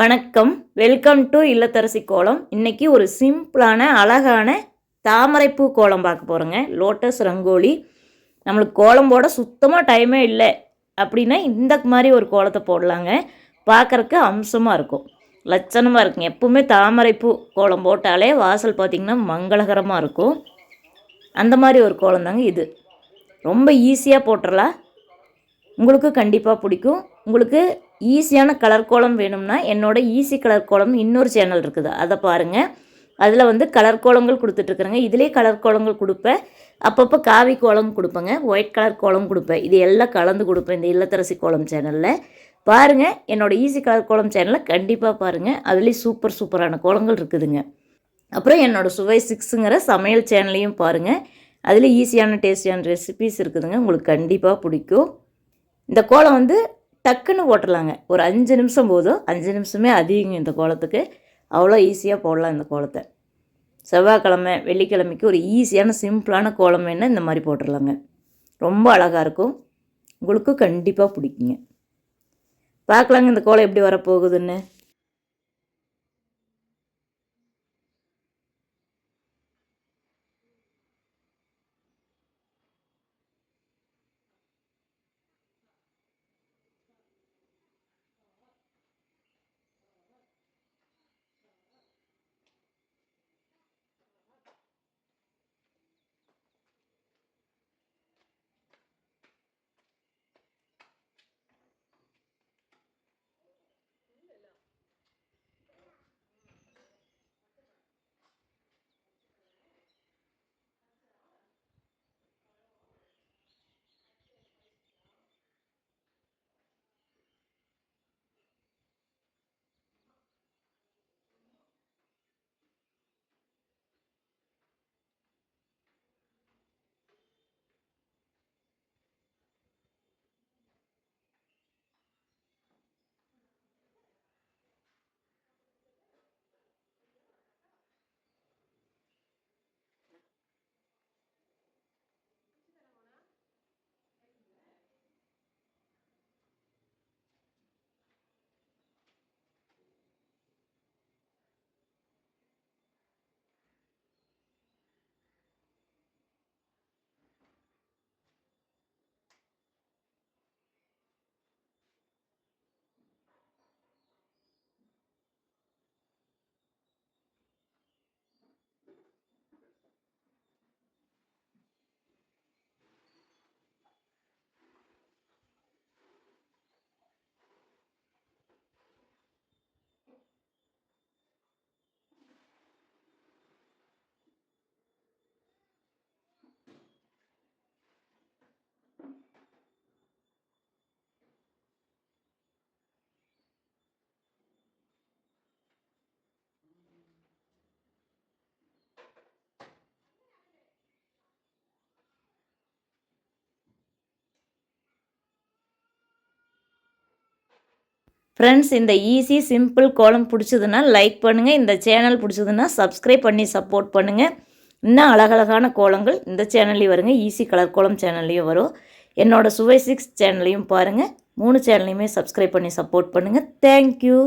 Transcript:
வணக்கம், welcome to இல்லத்தரசி கோலம். இன்றைக்கி ஒரு சிம்பிளான அழகான தாமரைப்பூ கோலம் பார்க்க போகிறோங்க. லோட்டஸ் ரங்கோலி. நம்மளுக்கு கோலம் போட சுத்தமாக டைமே இல்லை அப்படின்னா இந்த மாதிரி ஒரு கோலத்தை போடலாங்க. பார்க்குறக்கு அம்சமாக இருக்கும், லட்சணமாக இருக்குங்க. எப்போவுமே தாமரைப்பூ கோலம் போட்டாலே வாசல் பார்த்திங்கன்னா மங்களகரமாக இருக்கும். அந்த மாதிரி ஒரு கோலம் தாங்க இது. ரொம்ப ஈஸியாக போட்டுடலாம். உங்களுக்கு கண்டிப்பாக பிடிக்கும். உங்களுக்கு ஈஸியான கலர் கோலம் வேணும்னா என்னோடய ஈஸி கலர் கோலம் இன்னொரு சேனல் இருக்குது, அதை பாருங்கள். அதில் கலர் கோலங்கள் கொடுத்துட்ருக்குறேங்க. இதிலே கலர் கோலங்கள் கொடுப்பேன், அப்பப்போ காவி கோலம் கொடுப்பேங்க, ஒயிட் கலர் கோலம் கொடுப்பேன். இது எல்லாம் கலந்து கொடுப்பேன் இந்த இல்லத்தரசி கோலம் சேனலில். பாருங்கள், என்னோடய ஈஸி கலர் கோலம் சேனலில் கண்டிப்பாக பாருங்கள். அதுலேயும் சூப்பரான கோலங்கள் இருக்குதுங்க. அப்புறம் என்னோடய சுவை 6ங்கிற சமையல் சேனலையும் பாருங்கள். அதில் ஈஸியான டேஸ்டியான ரெசிபீஸ் இருக்குதுங்க, உங்களுக்கு கண்டிப்பாக பிடிக்கும். இந்த கோலம் டக்குன்னு போட்டுடலாங்க. ஒரு 5 நிமிஷம் போதும். 5 நிமிஷமே அதிகங்க இந்த கோலத்துக்கு. அவ்வளோ ஈஸியாக போடலாம் இந்த கோலத்தை. செவ்வாய்க்கிழமை வெள்ளிக்கிழமைக்கு ஒரு ஈஸியான சிம்பிளான கோலம் வேணால் இந்த மாதிரி போட்டுடலாங்க. ரொம்ப அழகாக இருக்கும், உங்களுக்கு கண்டிப்பாக பிடிக்குங்க. பார்க்கலாங்க இந்த கோலம் எப்படி வரப்போகுதுன்னு. ஃப்ரெண்ட்ஸ், இந்த ஈஸி சிம்பிள் கோலம் பிடிச்சதுன்னா லைக் பண்ணுங்கள். இந்த சேனல் பிடிச்சதுன்னா சப்ஸ்கிரைப் பண்ணி சப்போர்ட் பண்ணுங்கள். இன்னும் அழகழகான கோலங்கள் இந்த சேனல்லையும் வருங்க. ஈஸி கலர் கோலம் சேனல்லையும் வரும். என்னோடய சுவை 6 சேனல்லையும் பாருங்கள். 3 சேனல்லையுமே சப்ஸ்கிரைப் பண்ணி சப்போர்ட் பண்ணுங்கள். தேங்க்யூ.